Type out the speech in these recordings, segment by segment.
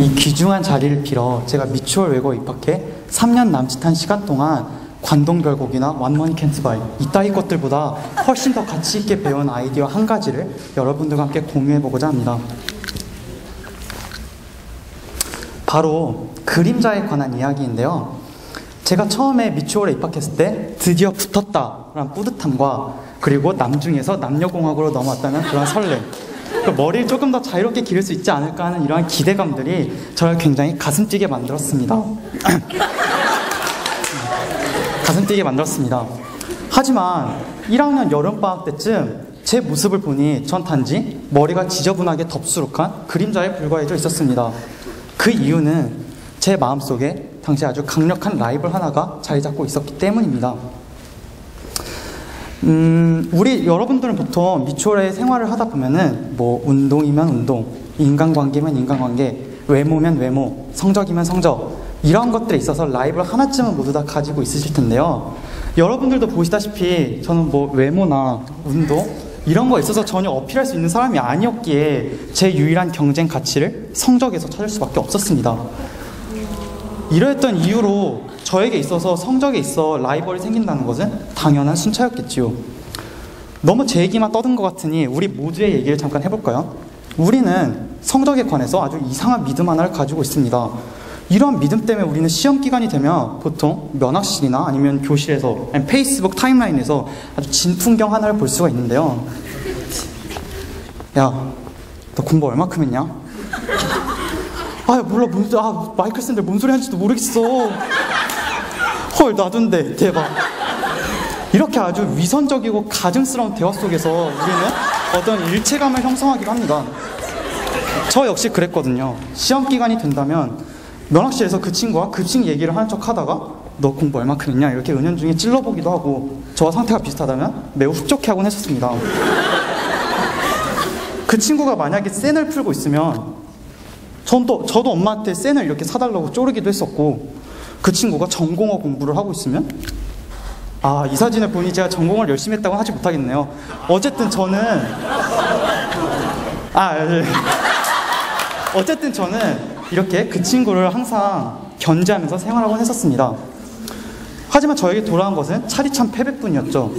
이 귀중한 자리를 빌어 제가 미추홀 외고에 입학해 3년 남짓한 시간 동안 관동별곡이나 완머니 캔트 바이 이따위 것들보다 훨씬 더 가치 있게 배운 아이디어 한 가지를 여러분들과 함께 공유해보고자 합니다. 바로 그림자에 관한 이야기인데요. 제가 처음에 미추홀에 입학했을 때 드디어 붙었다라는 뿌듯함과 그리고 남중에서 남녀공학으로 넘어왔다는 그런 설렘, 머리를 조금 더 자유롭게 기를 수 있지 않을까 하는 이러한 기대감들이 저를 굉장히 가슴 뛰게 만들었습니다. 가슴 뛰게 만들었습니다. 하지만 1학년 여름방학 때쯤 제 모습을 보니 전 단지 머리가 지저분하게 덥수룩한 그림자에 불과해져 있었습니다. 그 이유는 제 마음속에 당시 아주 강력한 라이벌 하나가 자리 잡고 있었기 때문입니다. 우리 여러분들은 보통 미추홀에 생활을 하다 보면은 뭐 운동이면 운동, 인간관계면 인간관계, 외모면 외모, 성적이면 성적, 이런 것들에 있어서 라이벌 하나쯤은 모두 다 가지고 있으실 텐데요. 여러분들도 보시다시피 저는 뭐 외모나 운동 이런 거에 있어서 전혀 어필할 수 있는 사람이 아니었기에 제 유일한 경쟁 가치를 성적에서 찾을 수밖에 없었습니다. 이러했던 이유로 저에게 있어서 성적에 있어 라이벌이 생긴다는 것은 당연한 순차였겠지요. 너무 제 얘기만 떠든 것 같으니 우리 모두의 얘기를 잠깐 해볼까요? 우리는 성적에 관해서 아주 이상한 믿음 하나를 가지고 있습니다. 이런 믿음 때문에 우리는 시험 기간이 되면 보통 면학실이나 아니면 교실에서 아니면 페이스북 타임라인에서 아주 진풍경 하나를 볼 수가 있는데요. 야, 너 공부 얼마큼 했냐? 아, 몰라, 마이크 쓰는데 뭔 소리 하는지도 모르겠어. 헐, 나도인데, 대박. 이렇게 아주 위선적이고 가증스러운 대화 속에서 우리는 어떤 일체감을 형성하기도 합니다. 저 역시 그랬거든요. 시험 기간이 된다면 면학실에서 그 친구와 급식 얘기를 하는 척 하다가 너 공부 얼마큼 했냐 이렇게 은연중에 찔러보기도 하고, 저와 상태가 비슷하다면 매우 흡족해하곤 했었습니다. 그 친구가 만약에 센을 풀고 있으면 저도 엄마한테 센을 이렇게 사달라고 쪼르기도 했었고, 그 친구가 전공어 공부를 하고 있으면 이 사진을 보니 제가 전공을 열심히 했다고 하지 못하겠네요. 어쨌든 저는 이렇게 그 친구를 항상 견제하면서 생활하곤 했었습니다. 하지만 저에게 돌아온 것은 차디찬 패배뿐이었죠.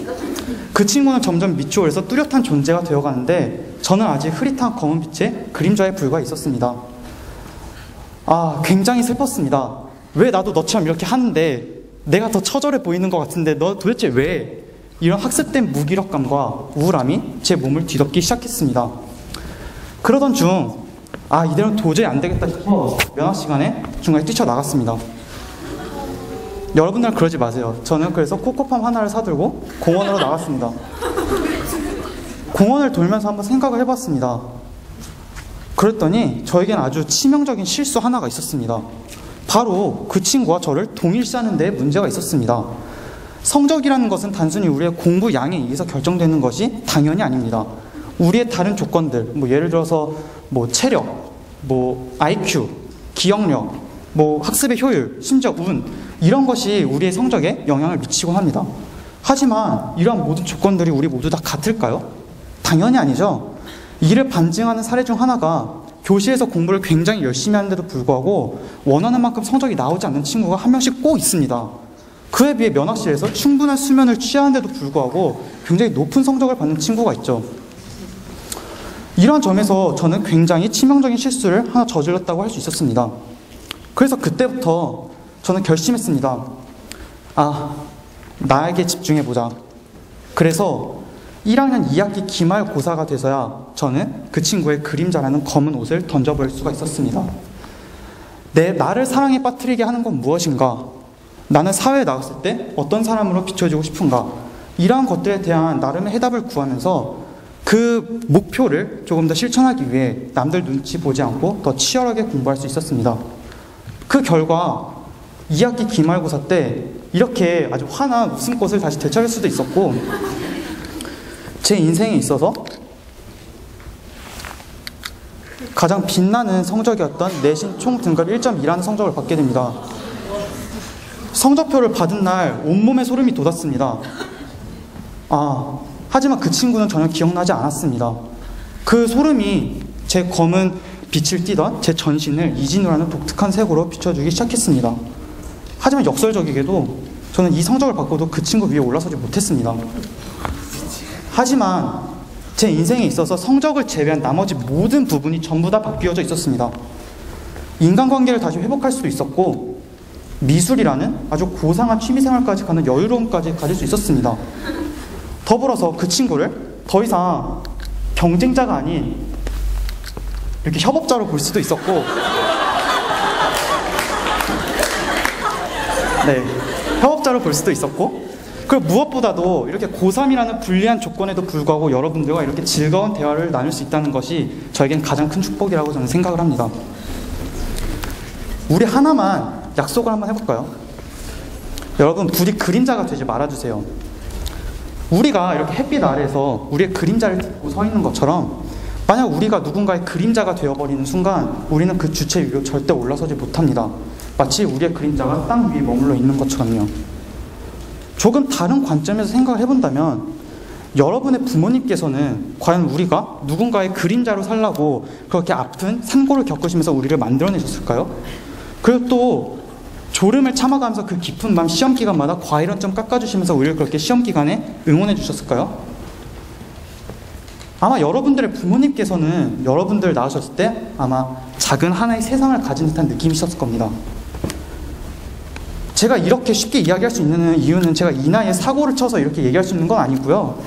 그 친구는 점점 미추홀에서 뚜렷한 존재가 되어가는데 저는 아직 흐릿한 검은 빛의 그림자에 불과해 있었습니다. 굉장히 슬펐습니다. 왜 나도 너처럼 이렇게 하는데 내가 더 처절해 보이는 것 같은데 너 도대체 왜? 이런 학습된 무기력감과 우울함이 제 몸을 뒤덮기 시작했습니다. 그러던 중 이대로는 도저히 안 되겠다 싶어 면학 시간에 중간에 뛰쳐나갔습니다. 여러분들은 그러지 마세요. 저는 그래서 코코팜 하나를 사들고 공원으로 나갔습니다. 공원을 돌면서 한번 생각을 해봤습니다. 그랬더니 저에겐 아주 치명적인 실수 하나가 있었습니다. 바로 그 친구와 저를 동일시하는 데에 문제가 있었습니다. 성적이라는 것은 단순히 우리의 공부 양에 의해서 결정되는 것이 당연히 아닙니다. 우리의 다른 조건들, 예를 들어서 체력, IQ, 기억력, 학습의 효율, 심지어 운, 이런 것이 우리의 성적에 영향을 미치곤 합니다. 하지만 이러한 모든 조건들이 우리 모두 다 같을까요? 당연히 아니죠. 이를 반증하는 사례 중 하나가 교실에서 공부를 굉장히 열심히 하는데도 불구하고 원하는 만큼 성적이 나오지 않는 친구가 한 명씩 꼭 있습니다. 그에 비해 면학실에서 충분한 수면을 취하는데도 불구하고 굉장히 높은 성적을 받는 친구가 있죠. 이러한 점에서 저는 굉장히 치명적인 실수를 하나 저질렀다고 할 수 있었습니다. 그래서 그때부터 저는 결심했습니다. 나에게 집중해보자. 그래서 1학년 2학기 기말고사가 돼서야 저는 그 친구의 그림자라는 검은 옷을 던져버릴 수가 있었습니다. 나를 사랑에 빠뜨리게 하는 건 무엇인가? 나는 사회에 나갔을 때 어떤 사람으로 비춰지고 싶은가? 이러한 것들에 대한 나름의 해답을 구하면서 그 목표를 조금 더 실천하기 위해 남들 눈치 보지 않고 더 치열하게 공부할 수 있었습니다. 그 결과 2학기 기말고사 때 이렇게 아주 환한 웃음꽃을 다시 되찾을 수도 있었고, 제 인생에 있어서 가장 빛나는 성적이었던 내신 총 등급 1.2라는 성적을 받게 됩니다. 성적표를 받은 날 온몸에 소름이 돋았습니다. 하지만 그 친구는 전혀 기억나지 않았습니다. 그 소름이 제 검은 빛을 띠던 제 전신을 이진우라는 독특한 색으로 비춰주기 시작했습니다. 하지만 역설적이게도 저는 이 성적을 받고도 그 친구 위에 올라서지 못했습니다. 하지만 제 인생에 있어서 성적을 제외한 나머지 모든 부분이 전부 다 바뀌어져 있었습니다. 인간관계를 다시 회복할 수도 있었고, 미술이라는 아주 고상한 취미생활까지 가는 여유로움까지 가질 수 있었습니다. 더불어서 그 친구를 더 이상 경쟁자가 아닌 이렇게 협업자로 볼 수도 있었고, 네, 협업자로 볼 수도 있었고, 그리고 무엇보다도 이렇게 고3이라는 불리한 조건에도 불구하고 여러분들과 이렇게 즐거운 대화를 나눌 수 있다는 것이 저에겐 가장 큰 축복이라고 저는 생각을 합니다. 우리 하나만 약속을 한번 해볼까요? 여러분, 부디 그림자가 되지 말아주세요. 우리가 이렇게 햇빛 아래에서 우리의 그림자를 딛고 서 있는 것처럼, 만약 우리가 누군가의 그림자가 되어버리는 순간 우리는 그 주체 위로 절대 올라서지 못합니다. 마치 우리의 그림자가 땅 위에 머물러 있는 것처럼요. 조금 다른 관점에서 생각을 해본다면, 여러분의 부모님께서는 과연 우리가 누군가의 그림자로 살라고 그렇게 아픈 산고를 겪으시면서 우리를 만들어내셨을까요? 그리고 또 졸음을 참아가면서 그 깊은 밤 시험 기간마다 과일은 좀 깎아주시면서 우리를 그렇게 시험 기간에 응원해 주셨을까요? 아마 여러분들의 부모님께서는 여러분들 낳으셨을 때 아마 작은 하나의 세상을 가진 듯한 느낌이셨을 겁니다. 제가 이렇게 쉽게 이야기할 수 있는 이유는 제가 이 나이에 사고를 쳐서 이렇게 얘기할 수 있는 건 아니고요.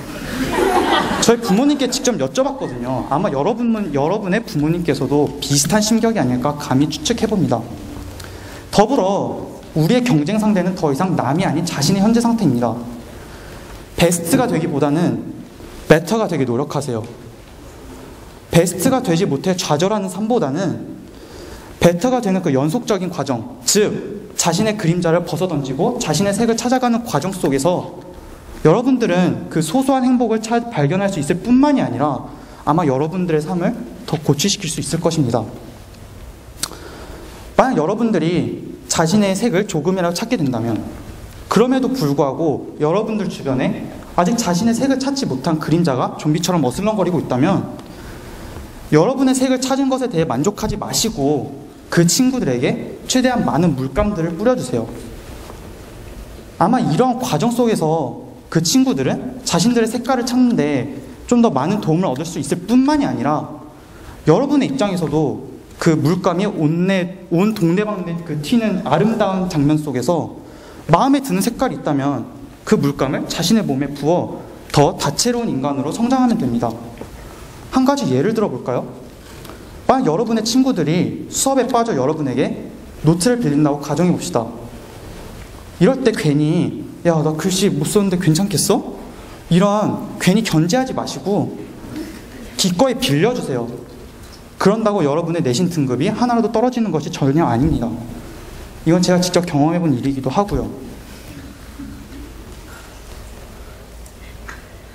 저희 부모님께 직접 여쭤봤거든요. 아마 여러분의 부모님께서도 비슷한 심격이 아닐까 감히 추측해봅니다. 더불어 우리의 경쟁 상대는 더 이상 남이 아닌 자신의 현재 상태입니다. 베스트가 되기보다는 베터가 되게 노력하세요. 베스트가 되지 못해 좌절하는 삶보다는 베터가 되는 그 연속적인 과정, 즉 자신의 그림자를 벗어던지고 자신의 색을 찾아가는 과정 속에서 여러분들은 그 소소한 행복을 발견할 수 있을 뿐만이 아니라 아마 여러분들의 삶을 더 고취시킬 수 있을 것입니다. 만약 여러분들이 자신의 색을 조금이라도 찾게 된다면, 그럼에도 불구하고 여러분들 주변에 아직 자신의 색을 찾지 못한 그림자가 좀비처럼 어슬렁거리고 있다면, 여러분의 색을 찾은 것에 대해 만족하지 마시고 그 친구들에게 최대한 많은 물감들을 뿌려주세요. 아마 이런 과정 속에서 그 친구들은 자신들의 색깔을 찾는데 좀 더 많은 도움을 얻을 수 있을 뿐만이 아니라, 여러분의 입장에서도 그 물감이 온 동네방네 그 튀는 아름다운 장면 속에서 마음에 드는 색깔이 있다면 그 물감을 자신의 몸에 부어 더 다채로운 인간으로 성장하면 됩니다. 한 가지 예를 들어볼까요? 만약 여러분의 친구들이 수업에 빠져 여러분에게 노트를 빌린다고 가정해봅시다. 이럴 때 괜히 야, 나 글씨 못 썼는데 괜찮겠어? 이런 괜히 견제하지 마시고 기꺼이 빌려주세요. 그런다고 여러분의 내신 등급이 하나라도 떨어지는 것이 전혀 아닙니다. 이건 제가 직접 경험해본 일이기도 하고요.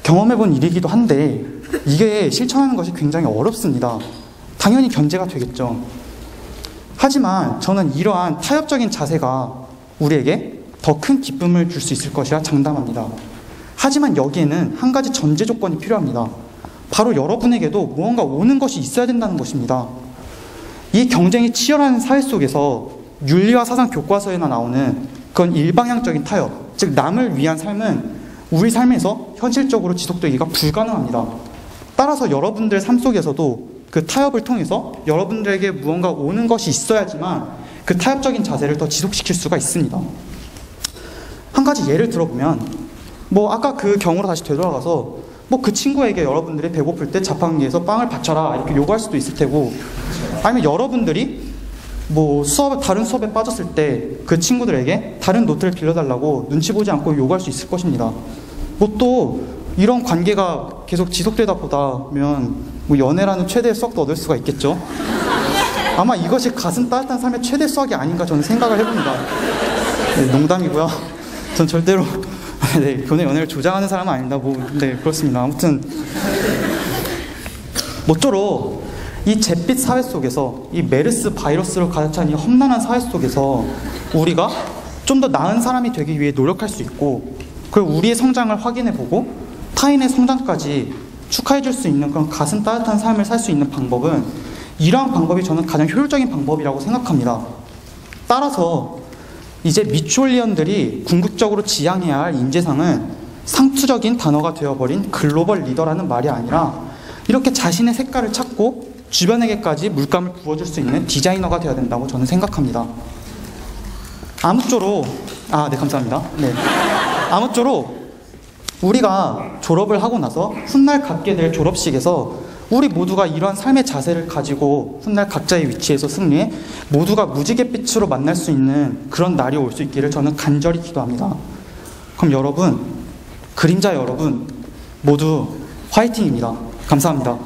경험해본 일이기도 한데 이게 실천하는 것이 굉장히 어렵습니다. 당연히 견제가 되겠죠. 하지만 저는 이러한 타협적인 자세가 우리에게 더 큰 기쁨을 줄 수 있을 것이라 장담합니다. 하지만 여기에는 한 가지 전제 조건이 필요합니다. 바로 여러분에게도 무언가 오는 것이 있어야 된다는 것입니다. 이 경쟁이 치열한 사회 속에서 윤리와 사상 교과서에나 나오는 그런 일방향적인 타협, 즉 남을 위한 삶은 우리 삶에서 현실적으로 지속되기가 불가능합니다. 따라서 여러분들의 삶 속에서도 그 타협을 통해서 여러분들에게 무언가 오는 것이 있어야지만 그 타협적인 자세를 더 지속시킬 수가 있습니다. 한 가지 예를 들어보면, 아까 그 경우로 다시 되돌아가서 그 친구에게 여러분들이 배고플 때 자판기에서 빵을 받쳐라 이렇게 요구할 수도 있을 테고, 아니면 여러분들이 다른 수업에 빠졌을 때 그 친구들에게 다른 노트를 빌려달라고 눈치 보지 않고 요구할 수 있을 것입니다. 또 이런 관계가 계속 지속되다 보다면 연애라는 최대의 수학도 얻을 수가 있겠죠. 아마 이것이 가슴 따뜻한 삶의 최대 수학이 아닌가 저는 생각을 해봅니다. 네, 농담이고요. 전 절대로 교내 연애를 조장하는 사람은 아닙니다. 네, 그렇습니다. 아무튼 모쪼록 이 잿빛 사회 속에서, 이 메르스 바이러스로 가득 찬 이 험난한 사회 속에서 우리가 좀 더 나은 사람이 되기 위해 노력할 수 있고, 그리고 우리의 성장을 확인해보고 타인의 성장까지 축하해줄 수 있는 그런 가슴 따뜻한 삶을 살 수 있는 방법은 이러한 방법이 저는 가장 효율적인 방법이라고 생각합니다. 따라서 이제 미추홀리언들이 궁극적으로 지향해야 할 인재상은 상투적인 단어가 되어버린 글로벌 리더라는 말이 아니라 이렇게 자신의 색깔을 찾고 주변에게까지 물감을 부어줄 수 있는 디자이너가 되어야 된다고 저는 생각합니다. 아무쪼록 네, 감사합니다. 네. 아무쪼록 우리가 졸업을 하고 나서 훗날 갖게 될 졸업식에서 우리 모두가 이러한 삶의 자세를 가지고 훗날 각자의 위치에서 승리해 모두가 무지갯빛으로 만날 수 있는 그런 날이 올 수 있기를 저는 간절히 기도합니다. 그럼 여러분, 그림자 여러분 모두 화이팅입니다. 감사합니다.